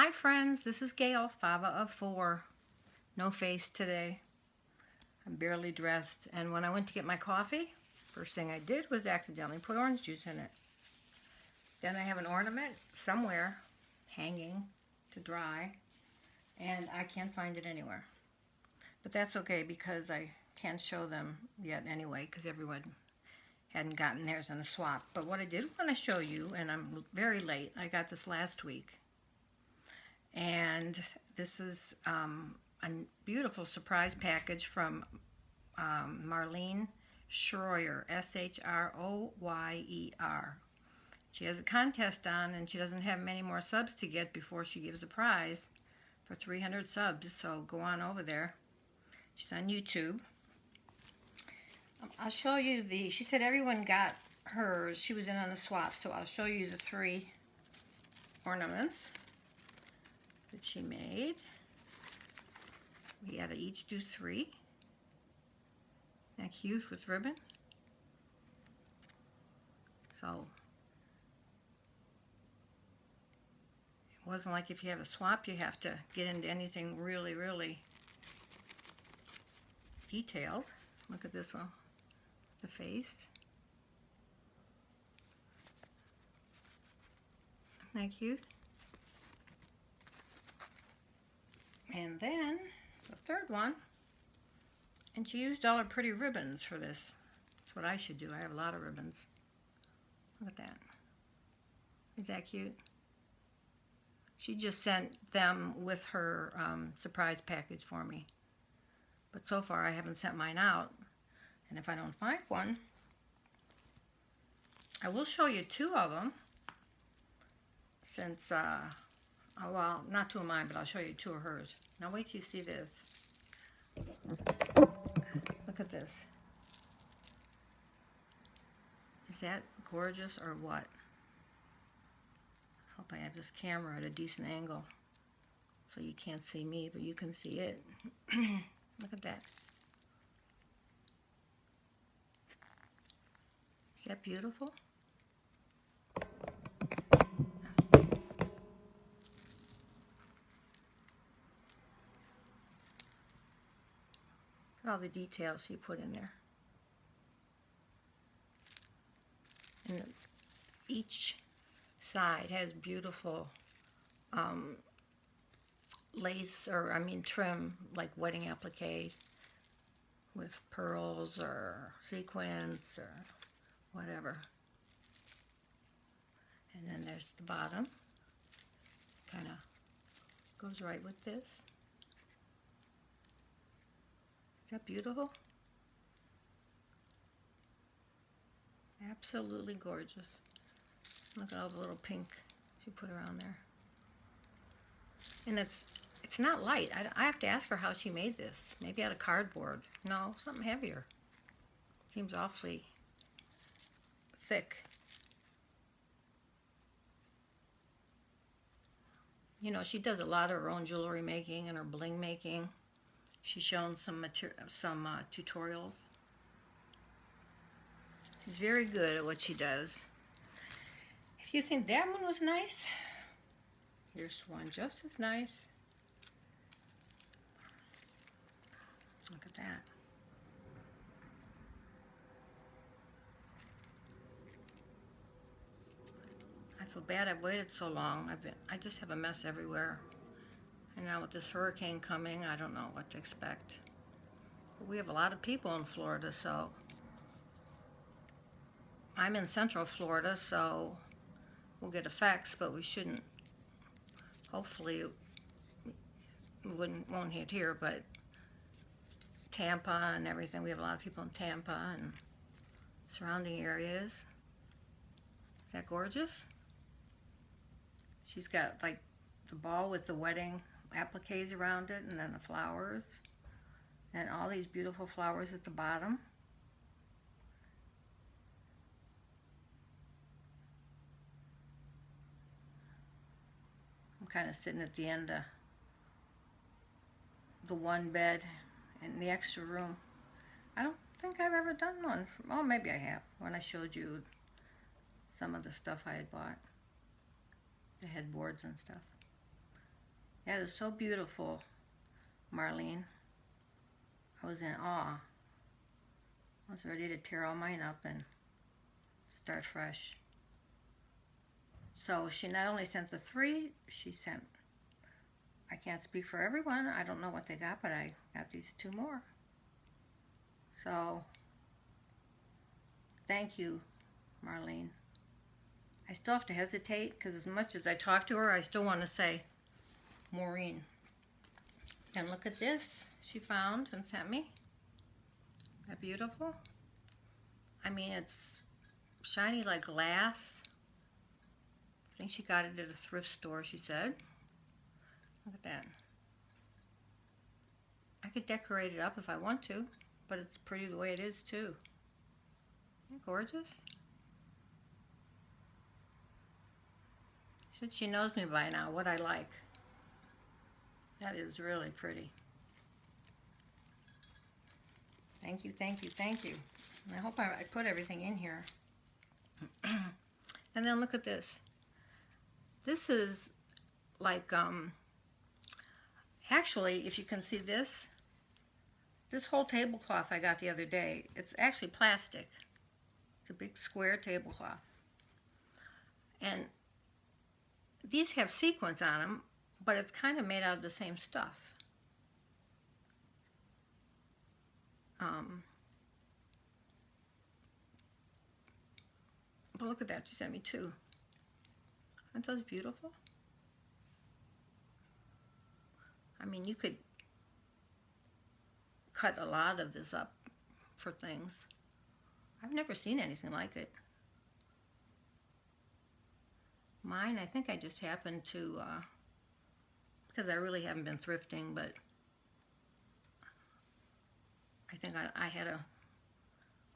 Hi friends, this is Gail, Fava of 4. No face today. I'm barely dressed, and when I went to get my coffee, first thing I did was accidentally put orange juice in it. Then I have an ornament somewhere hanging to dry, and I can't find it anywhere. But that's okay because I can't show them yet anyway because everyone hadn't gotten theirs in a swap. But what I did want to show you, and I'm very late, I got this last week. And this is a beautiful surprise package from Marleen Shroyer, Shroyer. She has a contest on, and she doesn't have many more subs to get before she gives a prize for 300 subs, so go on over there. She's on YouTube. I'll show you she said everyone got hers. She was in on the swap, so I'll show you the 3 ornaments that she made. We had to each do 3. Isn't that cute with ribbon? So it wasn't like if you have a swap you have to get into anything really, really detailed. Look at this one, the face. Isn't that cute? And then the third one, and she used all her pretty ribbons for this. That's what I should do. I have a lot of ribbons. Look at that. Is that cute? She just sent them with her surprise package for me. But so far I haven't sent mine out. And if I don't find one, I will show you 2 of them. Since, well, not 2 of mine, but I'll show you 2 of hers. Now wait till you see this. Look at this. Is that gorgeous or what? I hope I have this camera at a decent angle so you can't see me, but you can see it. Look at that. Is that beautiful? All the details she put in there. And each side has beautiful lace, or trim, like wedding applique with pearls or sequins or whatever. And then there's the bottom. Kind of goes right with this. Is that beautiful? Absolutely gorgeous. Look at all the little pink she put around there. And it's not light. I have to ask her how she made this. Maybe out of cardboard. No, something heavier. Seems awfully thick. You know, she does a lot of her own jewelry making and her bling making. She's shown some tutorials. She's very good at what she does. If you think that one was nice, here's one just as nice. Look at that. I feel bad I've waited so long. I just have a mess everywhere. And now with this hurricane coming, I don't know what to expect. But we have a lot of people in Florida, so I'm in Central Florida, so we'll get effects, but we shouldn't. Hopefully, it won't hit here, but Tampa and everything. We have a lot of people in Tampa and surrounding areas. Is that gorgeous? She's got like the ball with the wedding appliques around it, and then the flowers, and all these beautiful flowers at the bottom. I'm kind of sitting at the end of the one bed in the extra room. I don't think I've ever done one. Oh, maybe I have, when I showed you some of the stuff I had bought. The headboards and stuff. That is so beautiful, Marleen. I was in awe. I was ready to tear all mine up and start fresh. So she not only sent the 3, she sent, I can't speak for everyone, I don't know what they got, but I got these 2 more. So, thank you, Marleen. I still have to hesitate, because as much as I talk to her, I still want to say, Maureen. And look at this she found and sent me. Isn't that beautiful? I mean, it's shiny like glass. I think she got it at a thrift store, she said. Look at that. I could decorate it up if I want to, but it's pretty the way it is too. Isn't it gorgeous? She said she knows me by now, what I like. That is really pretty. Thank you, thank you, thank you. And I hope I put everything in here. And then look at this. This is like, actually, if you can see this whole tablecloth I got the other day, it's actually plastic. It's a big square tablecloth. And these have sequins on them, but it's kind of made out of the same stuff. But look at that, she sent me 2. Aren't those beautiful? I mean, you could cut a lot of this up for things. I've never seen anything like it. Mine, I think I just happened to, because I really haven't been thrifting, but I think I had a,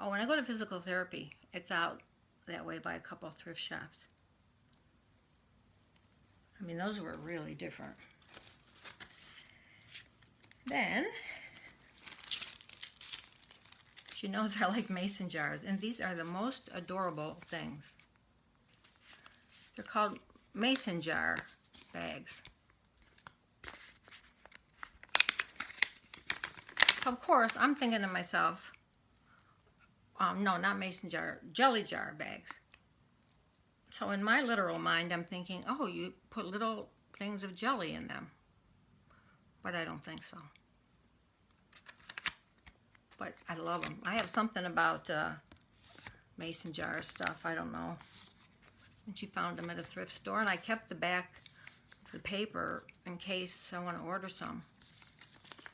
oh, when I go to physical therapy, it's out that way by a couple of thrift shops. I mean, those were really different. Then, she knows I like mason jars, and these are the most adorable things. They're called mason jar bags. So of course, I'm thinking to myself, no, not mason jar, jelly jar bags. So in my literal mind, I'm thinking, oh, you put little things of jelly in them. But I don't think so. But I love them. I have something about mason jar stuff, I don't know. And she found them at a thrift store, and I kept the back, the paper, in case I want to order some.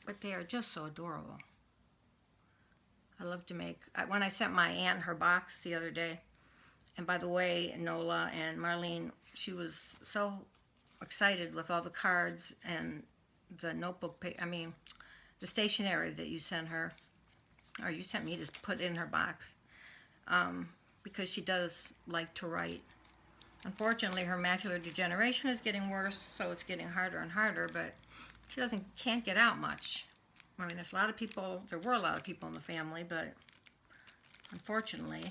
But they are just so adorable. I love to make, when I sent my aunt her box the other day, and by the way, Nola and Marleen, she was so excited with all the cards and the notebook, the stationery that you sent her, or you sent me to put in her box, because she does like to write. Unfortunately, her macular degeneration is getting worse, so it's getting harder and harder, but she can't get out much. I mean, there's a lot of people, there were a lot of people in the family, but unfortunately,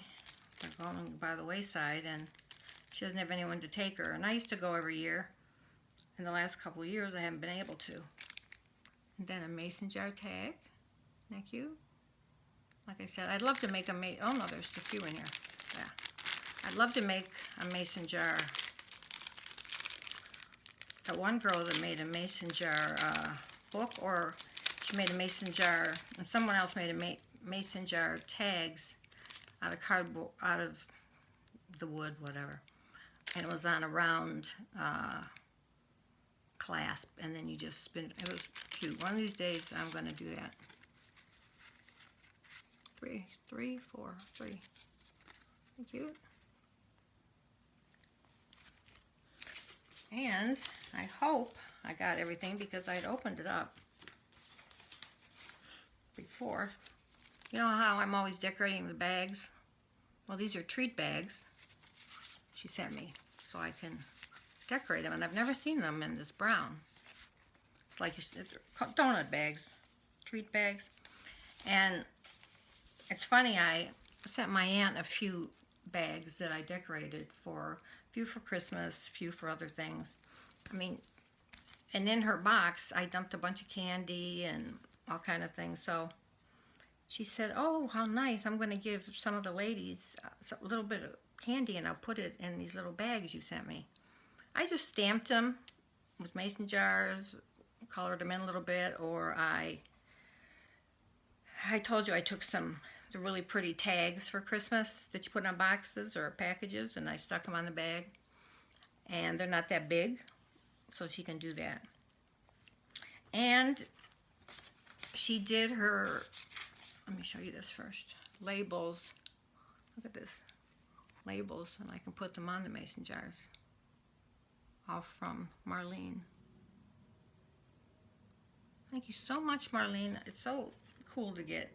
they're going by the wayside, and she doesn't have anyone to take her. And I used to go every year. In the last couple of years, I haven't been able to. And then a mason jar tag. Isn't that cute? Like I said, I'd love to make oh no, there's a few in here. Yeah. I'd love to make a mason jar. That one girl that made a mason jar book, or she made a mason jar, and someone else made a mason jar tags out of cardboard, out of the wood, whatever. And it was on a round clasp, and then you just spin. It was cute. One of these days, I'm going to do that. 3, 4, 3. Cute. And I hope I got everything, because I'd opened it up before. You know how I'm always decorating the bags? Well, these are treat bags she sent me, so I can decorate them. And I've never seen them in this brown. It's like donut bags, treat bags. And it's funny, I sent my aunt a few bags that I decorated for, a few for Christmas, a few for other things. I mean, And in her box, I dumped a bunch of candy and all kind of things. So she said, oh, how nice. I'm going to give some of the ladies a little bit of candy, and I'll put it in these little bags you sent me. I just stamped them with mason jars, colored them in a little bit, or I told you I took the really pretty tags for Christmas that you put on boxes or packages, and I stuck them on the bag. And they're not that big, so she can do that. And she did her, let me show you this first, labels. Look at this, labels, and I can put them on the mason jars. All from Marleen. Thank you so much, Marleen. It's so cool to get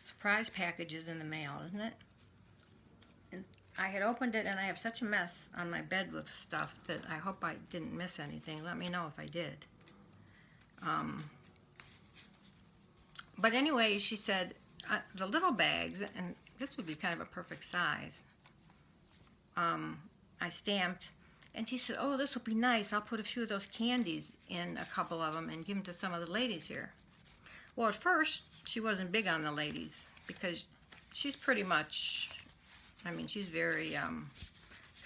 surprise packages in the mail, isn't it? And I had opened it, and I have such a mess on my bed with stuff that I hope I didn't miss anything. Let me know if I did. But anyway, she said the little bags, and this would be kind of a perfect size, I stamped, and she said, oh, this will be nice. I'll put a few of those candies in a couple of them and give them to some of the ladies here. Well, at first, she wasn't big on the ladies because she's pretty much, I mean, she's very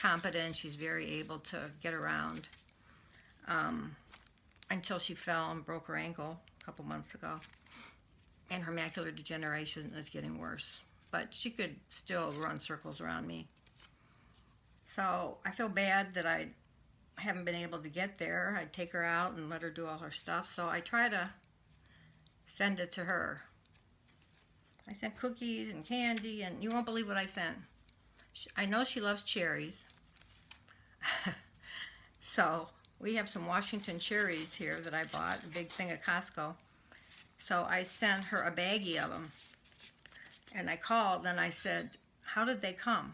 competent. She's very able to get around until she fell and broke her ankle a couple months ago. And her macular degeneration is getting worse. But she could still run circles around me. So I feel bad that I haven't been able to get there. I'd take her out and let her do all her stuff. So I try to send it to her. I sent cookies and candy, and you won't believe what I sent. I know she loves cherries. So we have some Washington cherries here that I bought, a big thing at Costco. So I sent her a baggie of them. And I called and I said, how did they come?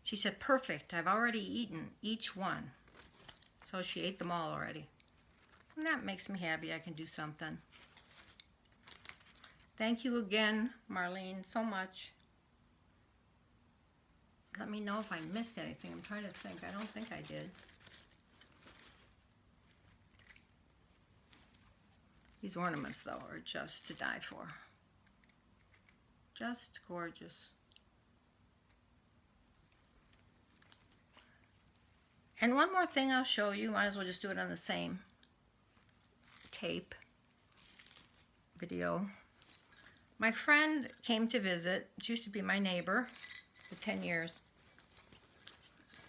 She said, perfect. I've already eaten each one. So she ate them all already. And that makes me happy I can do something. Thank you again, Marleen, so much. Let me know if I missed anything. I'm trying to think. I don't think I did. These ornaments, though, are just to die for. Just gorgeous. And one more thing I'll show you. Might as well just do it on the same tape video. My friend came to visit. She used to be my neighbor for 10 years.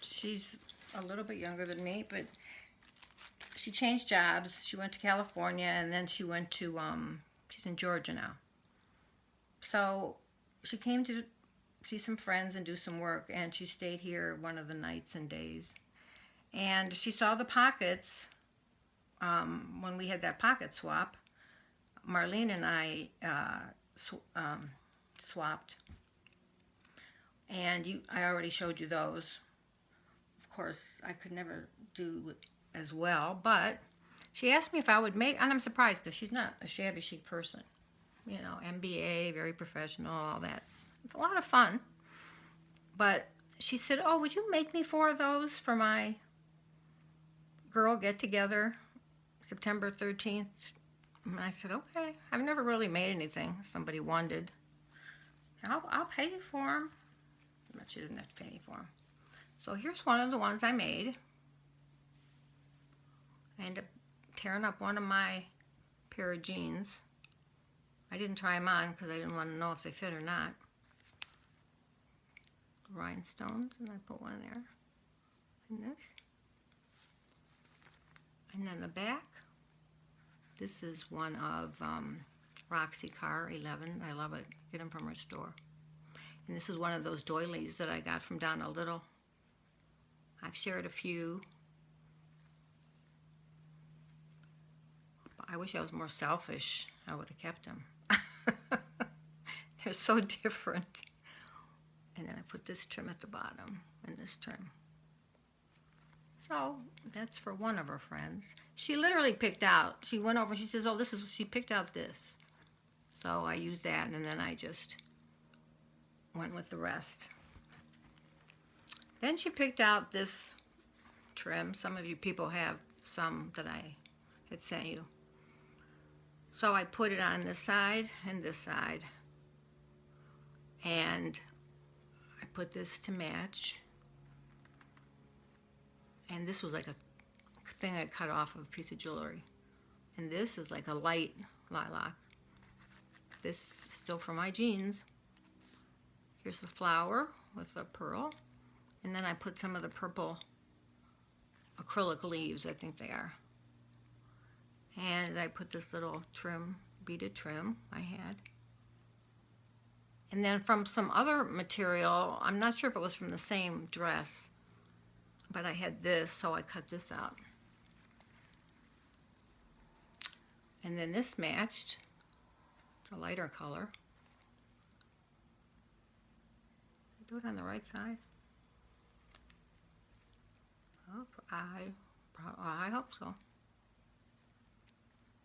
She's a little bit younger than me, but she changed jobs. She went to California, and then she went to, she's in Georgia now. So she came to see some friends and do some work, and she stayed here one of the nights and days. And she saw the pockets when we had that pocket swap. Marleen and I swapped. And I already showed you those. Of course, I could never do as well, but she asked me if I would make, and I'm surprised because she's not a shabby chic person. You know, MBA, very professional, all that. It's a lot of fun. But she said, oh, would you make me 4 of those for my girl get-together, September 13th? And I said, okay. I've never really made anything somebody wanted. I'll pay you for them. But she doesn't have to pay me for them. So here's one of the ones I made. I ended up tearing up one of my pair of jeans. I didn't try them on because I didn't want to know if they fit or not. Rhinestones, and I put one there. And this. And then the back. This is one of Roxy Carr 11. I love it. Get them from her store. And this is one of those doilies that I got from Donna Little. I've shared a few. I wish I was more selfish. I would have kept them. They're so different. And then I put this trim at the bottom and this trim. So that's for one of her friends. She literally picked out, she went over, she says, oh, this is, she picked out this. So I used that, and then I just went with the rest. Then she picked out this trim. Some of you people have some that I had sent you. So I put it on this side and this side. And I put this to match. And this was like a thing I cut off of a piece of jewelry. And this is like a light lilac. This is still for my jeans. Here's the flower with a pearl. And then I put some of the purple acrylic leaves, I think they are. And I put this little trim, beaded trim I had. And then from some other material, I'm not sure if it was from the same dress, but I had this, so I cut this out. And then this matched. It's a lighter color. Do it on the right side. Oh, I hope so.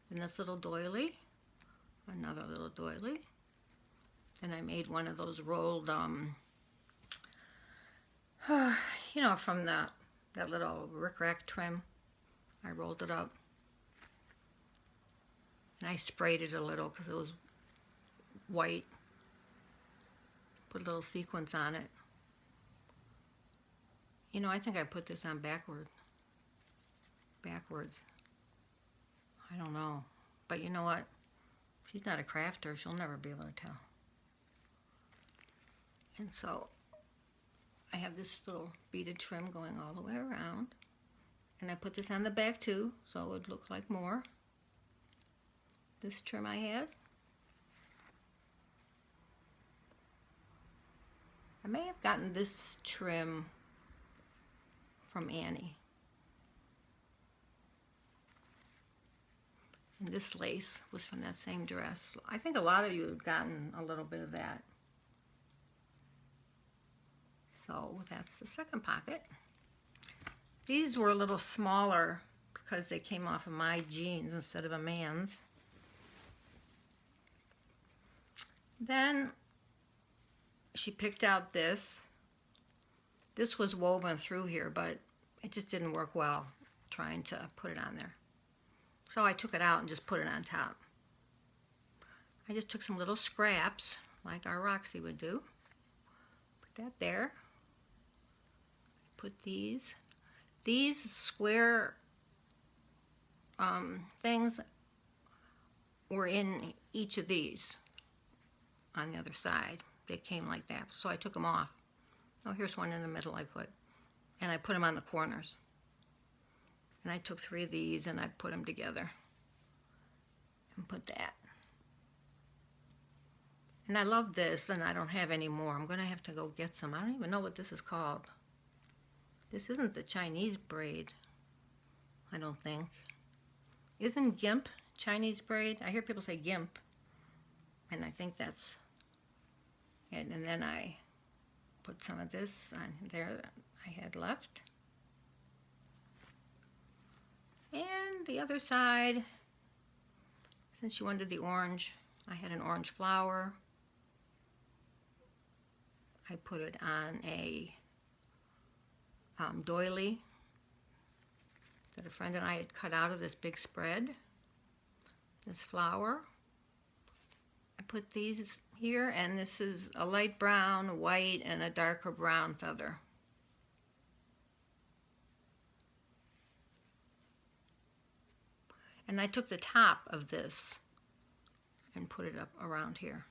And this little doily, another little doily. And I made one of those rolled, you know, from that little rickrack trim. I rolled it up. And I sprayed it a little because it was white. Put a little sequins on it. You know, I think I put this on backwards. I don't know. But you know what? She's not a crafter. She'll never be able to tell. And so I have this little beaded trim going all the way around. And I put this on the back too, so it would look like more. This trim I had. I may have gotten this trim from Annie. And this lace was from that same dress. I think a lot of you have gotten a little bit of that. So that's the second pocket. These were a little smaller because they came off of my jeans instead of a man's. Then she picked out this. This was woven through here, but it just didn't work well trying to put it on there. So I took it out and just put it on top. I just took some little scraps, like our Roxy would do. Put that there. Put these square things were in each of these on the other side. They came like that, so I took them off. Oh, here's one in the middle I put. And I put them on the corners. And I took 3 of these and I put them together. And put that. And I love this, and I don't have any more. I'm going to have to go get some. I don't even know what this is called. This isn't the Chinese braid, I don't think. Isn't GIMP Chinese braid? I hear people say GIMP. And I think that's it. And then I put some of this on there that I had left. And the other side, since you wanted the orange, I had an orange flower. I put it on a doily that a friend and I had cut out of this big spread. This flower. I put these here, and this is a light brown, white, and a darker brown feather. And I took the top of this and put it up around here.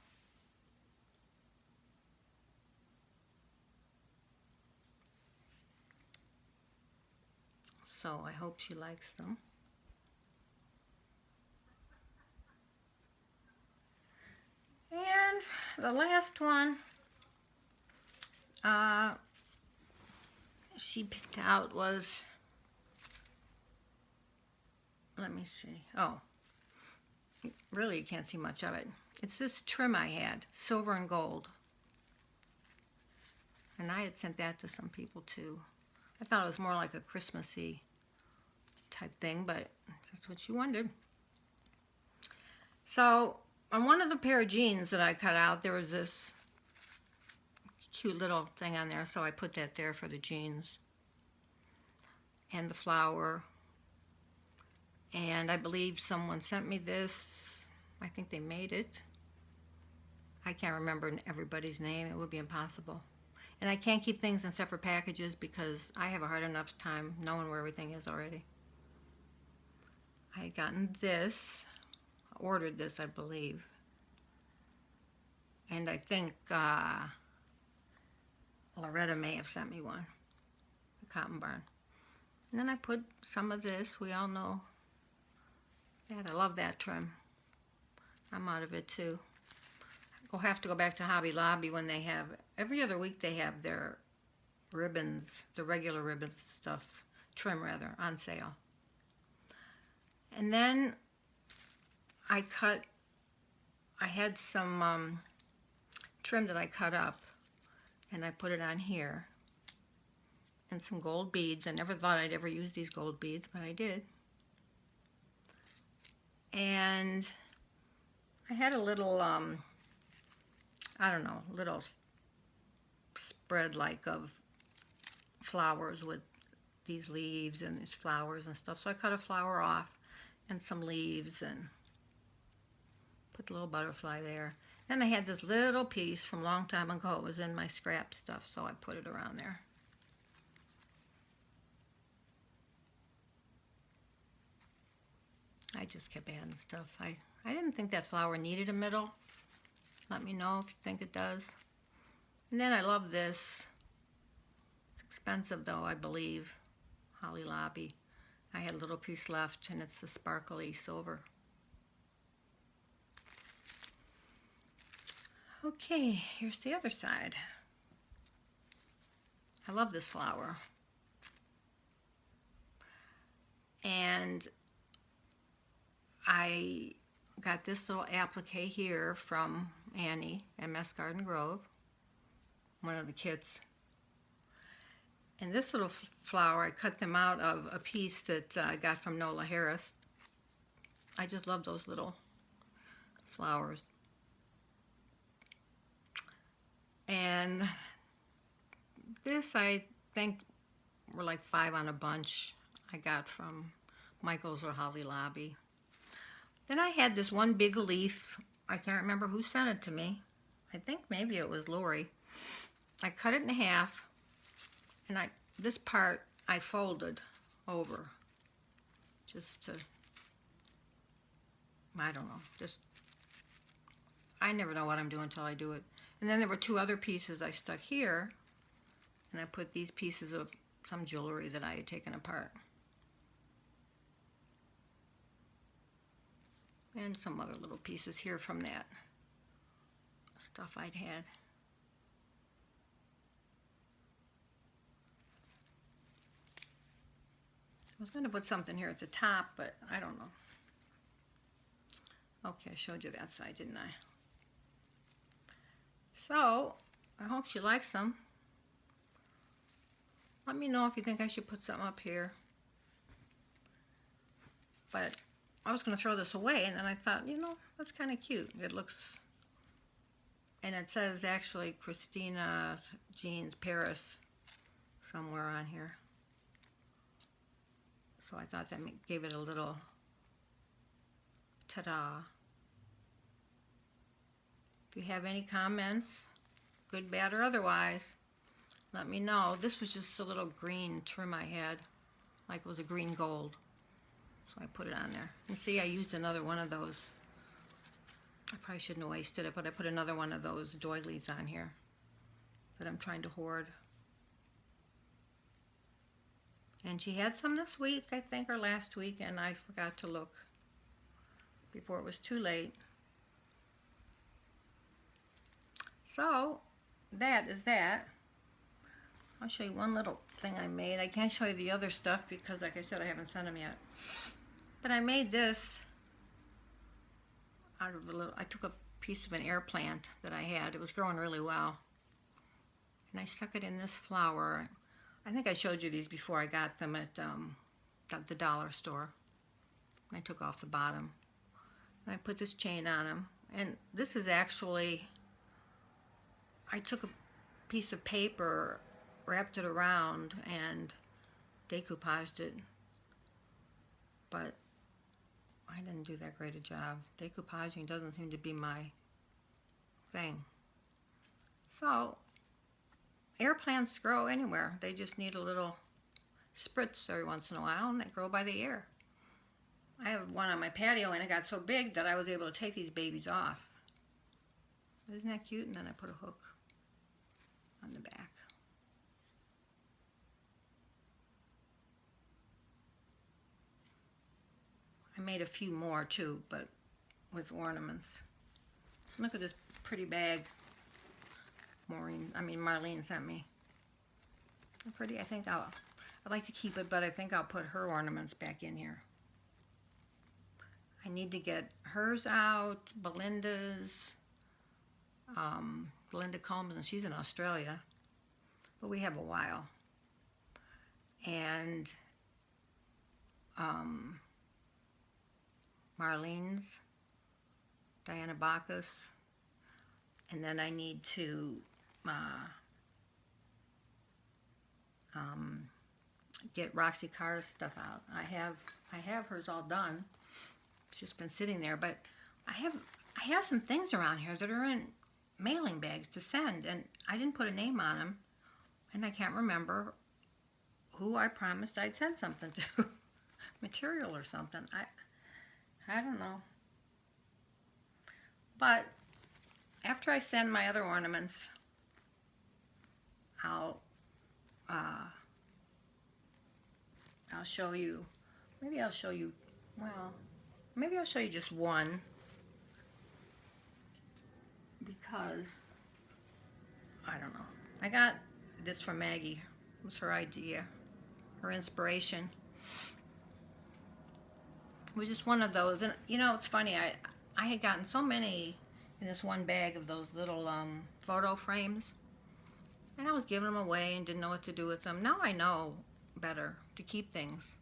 So I hope she likes them. And the last one she picked out was, let me see. Oh, really you can't see much of it. It's this trim I had, silver and gold. And I had sent that to some people too. I thought it was more like a Christmassy type thing, but that's what she wanted. So on one of the pair of jeans that I cut out, there was this cute little thing on there, so I put that there for the jeans. and the flower. And I believe someone sent me this. I think they made it. I can't remember everybody's name. It would be impossible. And I can't keep things in separate packages because I have a hard enough time knowing where everything is already. I had gotten this, ordered this, I believe. And I think Loretta may have sent me one, the Cotton Barn. And then I put some of this. We all know that. I love that trim. I'm out of it too. We'll have to go back to Hobby Lobby when they have, every other week they have their ribbons, the regular ribbons stuff, trim rather, on sale. And then I had some trim that I cut up, and I put it on here, and some gold beads. I never thought I'd ever use these gold beads, but I did. And I had a little, I don't know, little spread like of flowers with these leaves and these flowers and stuff. So I cut a flower off and some leaves and put the little butterfly there. Then I had this little piece from a long time ago. It was in my scrap stuff, so I put it around there. I just kept adding stuff. I didn't think that flower needed a middle. Let me know if you think it does. And then I love this. It's expensive though, I believe. Hobby Lobby. I had a little piece left, and it's the sparkly silver. Okay, here's the other side. I love this flower. And I got this little applique here from Annie at MS Garden Grove, one of the kits. And this little flower, I cut them out of a piece that I got from Nola Harris. I just love those little flowers. And this, I think, were like 5 on a bunch I got from Michael's or Hobby Lobby. Then I had this one big leaf. I can't remember who sent it to me. I think maybe it was Lori. I cut it in half, and this part I folded over just to, I don't know, just, I never know what I'm doing until I do it. And then there were 2 other pieces I stuck here, and I put these pieces of some jewelry that I had taken apart. And some other little pieces here from that stuff I'd had. I was going to put something here at the top, but I don't know. Okay, I showed you that side, didn't I? So, I hope she likes them. Let me know if you think I should put something up here. But I was going to throw this away, and then I thought, you know, that's kind of cute. It looks, and it says actually Christina Jeans Paris somewhere on here. So I thought that gave it a little ta-da. If you have any comments, good, bad, or otherwise, let me know. This was just a little green trim I had, like it was a green gold. So I put it on there. And see, I used another one of those. I probably shouldn't have wasted it, but I put another one of those doilies on here that I'm trying to hoard. And she had some this week, I think, or last week, and I forgot to look before it was too late. So, that is that. I'll show you one little thing I made. I can't show you the other stuff because, like I said, I haven't sent them yet. But I made this out of a little, I took a piece of an air plant that I had. It was growing really well. And I stuck it in this flower. I think I showed you these before. I got them at the dollar store. I took off the bottom. And I put this chain on them. And this is actually, I took a piece of paper, wrapped it around, and decoupaged it, but I didn't do that great a job. Decoupaging doesn't seem to be my thing. So, air plants grow anywhere. They just need a little spritz every once in a while, and they grow by the air. I have one on my patio, and it got so big that I was able to take these babies off. Isn't that cute? And then I put a hook on the back. I made a few more too, but with ornaments. Look at this pretty bag Marleen sent me. They're pretty. I'd like to keep it, but I think I'll put her ornaments back in here. I need to get hers out, Belinda's, Belinda Combs, and she's in Australia, but we have a while. And Marlene's, Diana Bacchus, and then I need to get Roxy Carr's stuff out. I have hers all done. It's just been sitting there, but I have some things around here that are in mailing bags to send, and I didn't put a name on them, and I can't remember who I promised I'd send something to. Material or something. I don't know. But after I send my other ornaments, I'll show you. Maybe I'll show you. Well, maybe I'll show you just one, because I don't know. I got this from Maggie. It was her idea, her inspiration. It was just one of those, and you know, it's funny. I had gotten so many in this one bag of those little photo frames, and I was giving them away and didn't know what to do with them. Now I know better to keep things.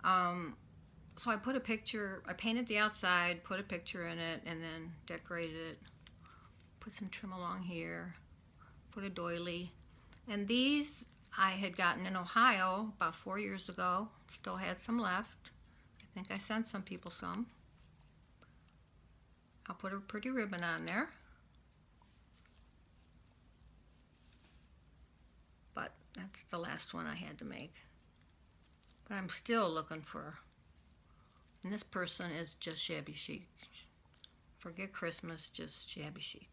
So I put a picture. I painted the outside, put a picture in it, and then decorated it. Put some trim along here. Put a doily, and these I had gotten in Ohio about 4 years ago. Still had some left. I think I sent some people some. I'll put a pretty ribbon on there. But that's the last one I had to make. But I'm still looking for, and this person is just shabby chic. Forget Christmas, just shabby chic.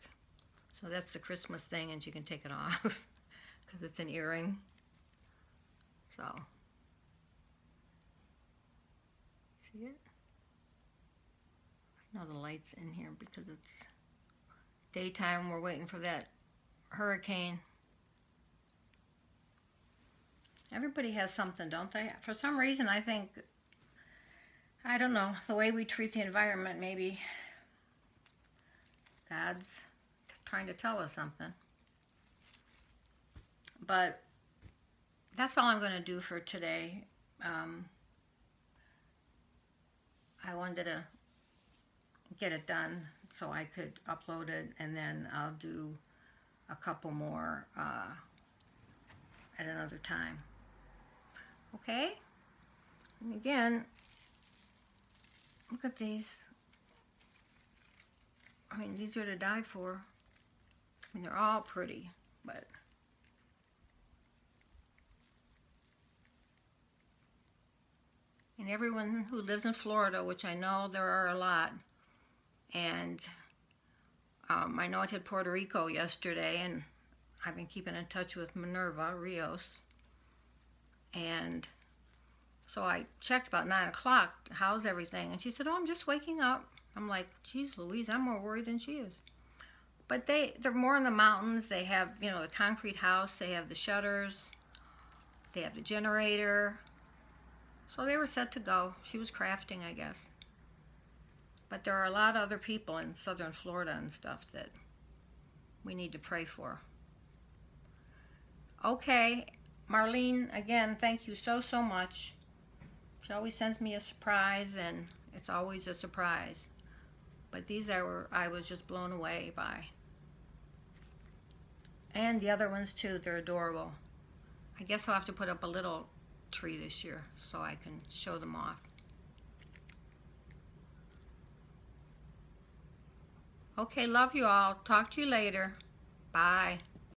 So that's the Christmas thing, and you can take it off because it's an earring. So. See it? I know the light's in here because it's daytime. We're waiting for that hurricane. Everybody has something, don't they? For some reason, I think, I don't know, the way we treat the environment, maybe God's trying to tell us something. But that's all I'm going to do for today. I wanted to get it done so I could upload it, and then I'll do a couple more at another time. Okay? And again, look at these. I mean, these are to die for. I mean, they're all pretty, but and everyone who lives in Florida, which I know there are a lot, and I know I did Puerto Rico yesterday, and I've been keeping in touch with Minerva Rios, and so I checked about 9 o'clock, how's everything? And she said, oh, I'm just waking up. I'm like, geez Louise, I'm more worried than she is. But they're more in the mountains. They have, you know, the concrete house, they have the shutters, they have the generator. So they were set to go. She was crafting, I guess. But there are a lot of other people in southern Florida and stuff that we need to pray for. Okay, Marleen, again, thank you so, so much. She always sends me a surprise, and it's always a surprise. But these I was just blown away by. And the other ones too, they're adorable. I guess I'll have to put up a little tree this year so I can show them off. Okay, love you all. Talk to you later. Bye.